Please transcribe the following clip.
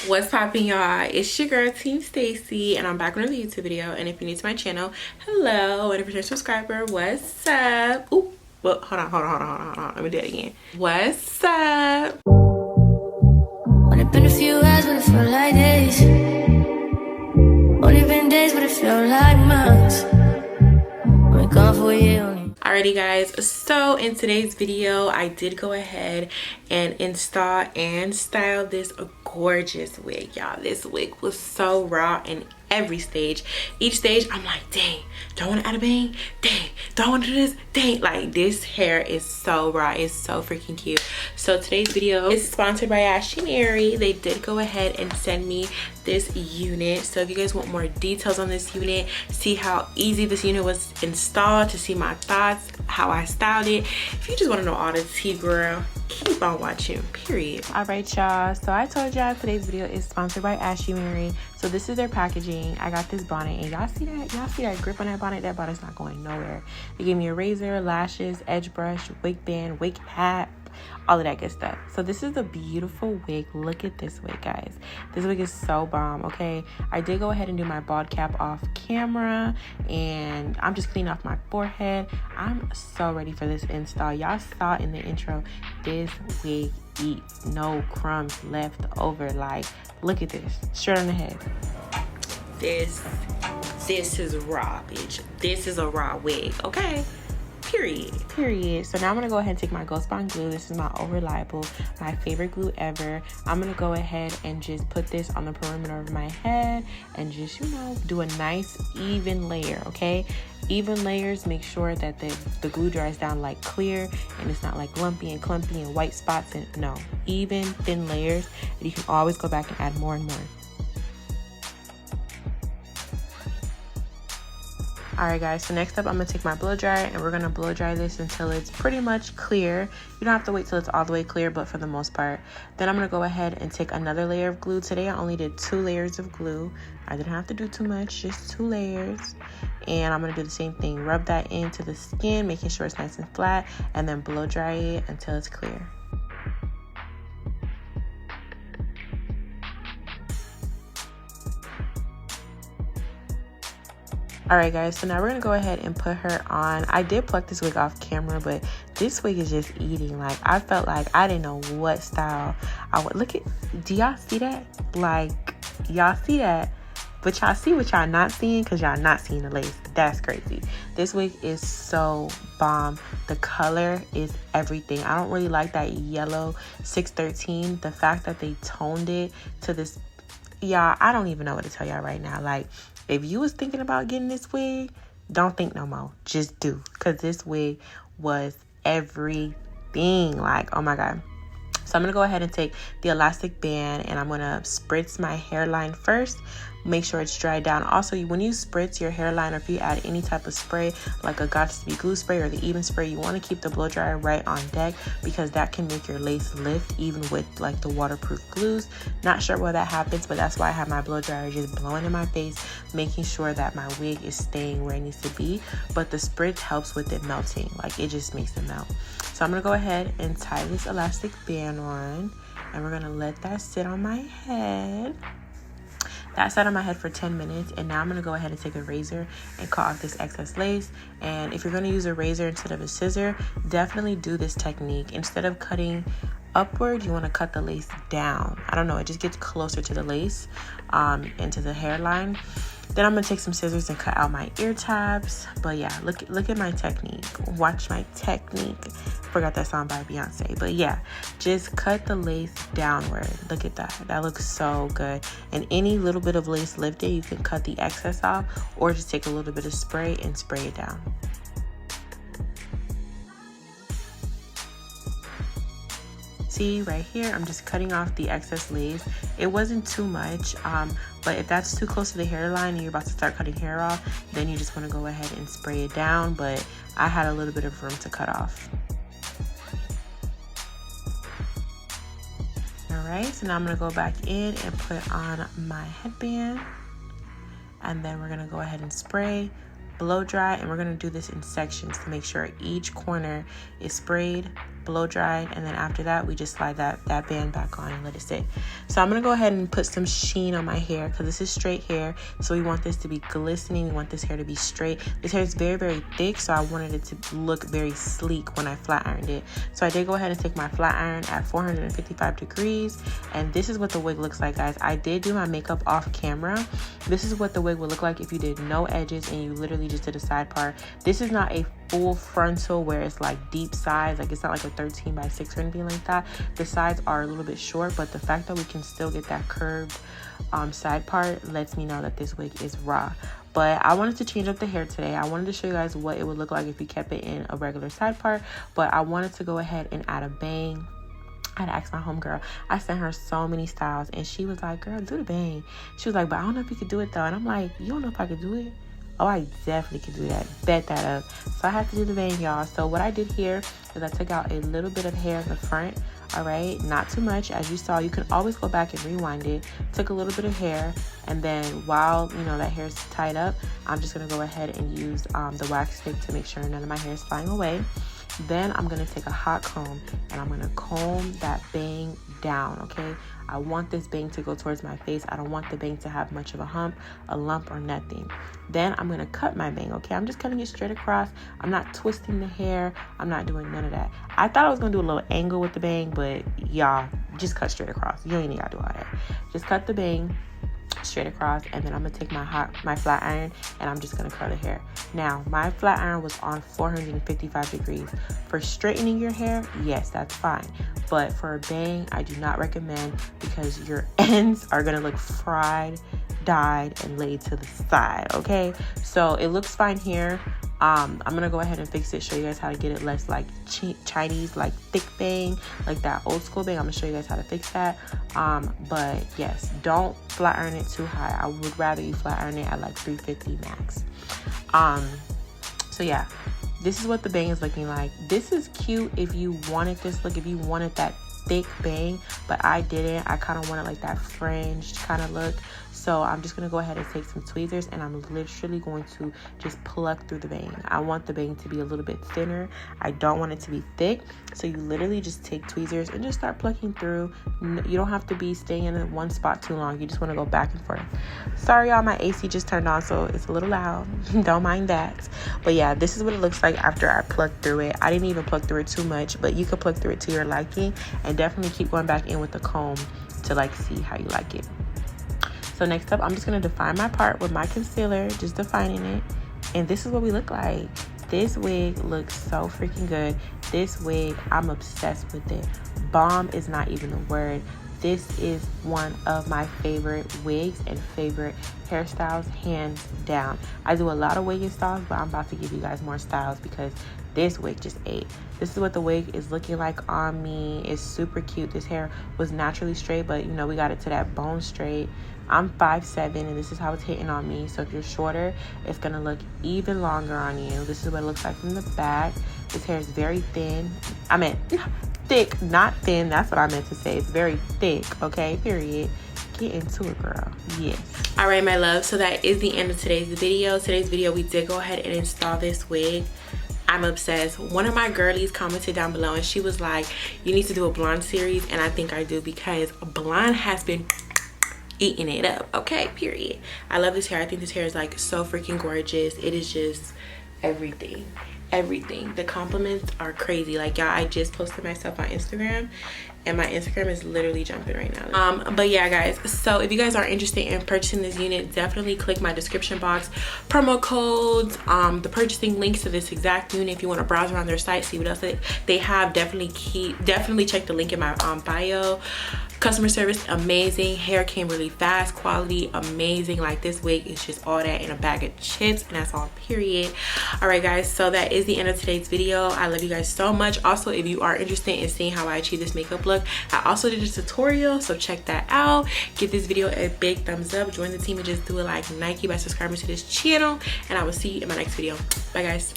What's poppin', y'all? It's your girl Team Stacy, and I'm back with another YouTube video. And if you're new to my channel, hello. And if you're a subscriber, what's up? Ooh, well, hold on. Let me do it again. What's up? Only been a few hours, but it felt like days. Only been days, but it felt like months. Been gone for a year. Alrighty guys, so in today's video I did go ahead and install and style this gorgeous wig, y'all. This wig was so raw in every stage. Each stage I'm like, dang, do I want to add a bang? Dang, do I want to do this? Dang, like this hair is so raw. It's so freaking cute. So today's video is sponsored by Ashimary. They did go ahead and send me this unit. So if you guys want more details on this unit, see how easy this unit was installed, to see my thoughts, how I styled it, if you just want to know all the tea, girl, keep on watching, period. All right, y'all, so I told y'all today's video is sponsored by Ashimary. So this is their packaging. I got this bonnet, and y'all see that grip on that bonnet? That bonnet's not going nowhere. They gave me a razor, lashes, edge brush, wig band, wig hat, all of that good stuff. So this is a beautiful wig. Look at this wig, guys. This wig is so bomb. Okay, I did go ahead and do my bald cap off camera, and I'm just cleaning off my forehead. I'm so ready for this install. Y'all saw in the intro, this wig eats, no crumbs left over. Like, look at this, straight on the head. This is raw, bitch. This is a raw wig, okay? Period. So now I'm gonna go ahead and take my Ghost Bond glue. This is my reliable, my favorite glue ever. I'm gonna go ahead and just put this on the perimeter of my head and just, you know, do a nice even layer. Okay, even layers. Make sure that the glue dries down like clear, and it's not like lumpy and clumpy and white spots. And no, even thin layers, and you can always go back and add more and more. Alright guys, so next up I'm going to take my blow dryer, and we're going to blow dry this until it's pretty much clear. You don't have to wait till it's all the way clear, but for the most part. Then I'm going to go ahead and take another layer of glue. Today I only did 2 layers of glue. I didn't have to do too much, just 2 layers. And I'm going to do the same thing. Rub that into the skin, making sure it's nice and flat, and then blow dry it until it's clear. Alright guys, so now we're gonna go ahead and put her on. I did pluck this wig off camera, but this wig is just eating. Like, I felt like I didn't know what style I would. Look at, do y'all see that? Like, y'all see that, but y'all see what y'all not seeing, because y'all not seeing the lace. That's crazy. This wig is so bomb. The color is everything. I don't really like that yellow 613. The fact that they toned it to this, y'all, I don't even know what to tell y'all right now. Like, if you was thinking about getting this wig, don't think no more. Just do. Because this wig was everything. Like, oh my God. So I'm going to go ahead and take the elastic band, and I'm going to spritz my hairline first. Make sure it's dried down. Also, when you spritz your hairline, or if you add any type of spray, like a Got2b glue spray or the even spray, you want to keep the blow dryer right on deck, because that can make your lace lift even with like the waterproof glues. Not sure why that happens, but that's why I have my blow dryer just blowing in my face, making sure that my wig is staying where it needs to be. But the spritz helps with it melting. Like, it just makes it melt. So I'm going to go ahead and tie this elastic band on, and we're going to let that sit on my head. That sat on my head for 10 minutes, and now I'm going to go ahead and take a razor and cut off this excess lace. And if you're going to use a razor instead of a scissor, definitely do this technique. Instead of cutting upward, you want to cut the lace down. I don't know, it just gets closer to the lace, into the hairline. Then I'm going to take some scissors and cut out my ear tabs. But yeah, look at my technique. Watch my technique. Forgot that song by Beyonce. But yeah, just cut the lace downward. Look at that. That looks so good. And any little bit of lace lifted, you can cut the excess off, or just take a little bit of spray and spray it down. See right here, I'm just cutting off the excess lace. It wasn't too much, but if that's too close to the hairline and you're about to start cutting hair off, then you just want to go ahead and spray it down. But I had a little bit of room to cut off. Alright, so now I'm going to go back in and put on my headband, and then we're going to go ahead and spray blow dry, and we're going to do this in sections to make sure each corner is sprayed, blow dried, and then after that we just slide that band back on and let it sit. So I'm gonna go ahead and put some sheen on my hair because this is straight hair, so we want this to be glistening. We want this hair to be straight. This hair is very, very thick, so I wanted it to look very sleek when I flat ironed it. So I did go ahead and take my flat iron at 455 degrees, and this is what the wig looks like, guys. I did do my makeup off camera. This is what the wig would look like if you did no edges and you literally just did a side part. This is not a full frontal where it's like deep sides, like it's not like a 13x6 or anything like that. The sides are a little bit short, but the fact that we can still get that curved side part lets me know that this wig is raw. But I wanted to change up the hair today. I wanted to show you guys what it would look like if we kept it in a regular side part, but I wanted to go ahead and add a bang. I had asked my homegirl. I sent her so many styles, and she was like, girl, do the bang. She was like, but I don't know if you could do it though. And I'm like, you don't know if I could do it? Oh, I definitely could do that. Bet that up. So I have to do the bang, y'all. So what I did here is I took out a little bit of hair in the front. All right, not too much. As you saw, you can always go back and rewind it. Took a little bit of hair, and then while that hair is tied up, I'm just gonna go ahead and use the wax stick to make sure none of my hair is flying away. Then I'm gonna take a hot comb and I'm gonna comb that bang down, okay? I want this bang to go towards my face. I don't want the bang to have much of a hump, a lump, or nothing. Then I'm gonna cut my bang, okay? I'm just cutting it straight across. I'm not twisting the hair. I'm not doing none of that. I thought I was gonna do a little angle with the bang, but y'all, just cut straight across. You ain't even gotta do all that. Just cut the bang straight across, and then I'm gonna take my flat iron and I'm just gonna curl the hair. Now my flat iron was on 455 degrees. For straightening your hair, yes, that's fine, but for a bang, I do not recommend, because your ends are gonna look fried, dyed, and laid to the side. Okay, so it looks fine here. I'm gonna go ahead and fix it, show you guys how to get it less like Chinese, like thick bang, like that old school bang. I'm gonna show you guys how to fix that. But yes, don't flat iron it too high. I would rather you flat iron it at like 350 max. So yeah, this is what the bang is looking like. This is cute if you wanted this look, if you wanted that thick bang, but I didn't. I kind of wanted like that fringed kind of look. So I'm just going to go ahead and take some tweezers, and I'm literally going to just pluck through the bang. I want the bang to be a little bit thinner. I don't want it to be thick. So you literally just take tweezers and just start plucking through. You don't have to be staying in one spot too long. You just want to go back and forth. Sorry, y'all, my AC just turned on, so it's a little loud. Don't mind that. But yeah, this is what it looks like after I plucked through it. I didn't even pluck through it too much, but you could pluck through it to your liking, and definitely keep going back in with the comb to like see how you like it. So next up, I'm just going to define my part with my concealer, just defining it. And this is what we look like. This wig looks so freaking good. This wig, I'm obsessed with it. Bomb is not even a word. This is one of my favorite wigs and favorite hairstyles, hands down. I do a lot of wig styles, but I'm about to give you guys more styles because this wig just ate. This is what the wig is looking like on me. It's super cute. This hair was naturally straight, but we got it to that bone straight. I'm 5'7", and this is how it's hitting on me. So if you're shorter, it's gonna look even longer on you. This is what it looks like from the back. This hair is very thin. I meant thick, not thin. That's what I meant to say. It's very thick, okay, period. Get into it, girl. Yes. All right, my love, so that is the end of today's video. We did go ahead and install this wig. I'm obsessed. One of my girlies commented down below, and she was like, you need to do a blonde series, and I think I do, because blonde has been eating it up, okay, period. I love this hair. I think this hair is like so freaking gorgeous. It is just everything. The compliments are crazy. Like, y'all, I just posted myself on Instagram, and my Instagram is literally jumping right now. But yeah, guys, so if you guys are interested in purchasing this unit, definitely click my description box, promo codes, the purchasing links to this exact unit. If you want to browse around their site, see what else they have, definitely check the link in my bio. Customer service amazing. Hair came really fast. Quality amazing. Like, this wig is just all that in a bag of chips, and that's all, period. All right, guys, so that is the end of today's video. I love you guys so much. Also, if you are interested in seeing how I achieve this makeup look, I also did a tutorial, so check that out. Give this video a big thumbs up. Join the team and just do it like Nike by subscribing to this channel, and I will see you in my next video. Bye, guys.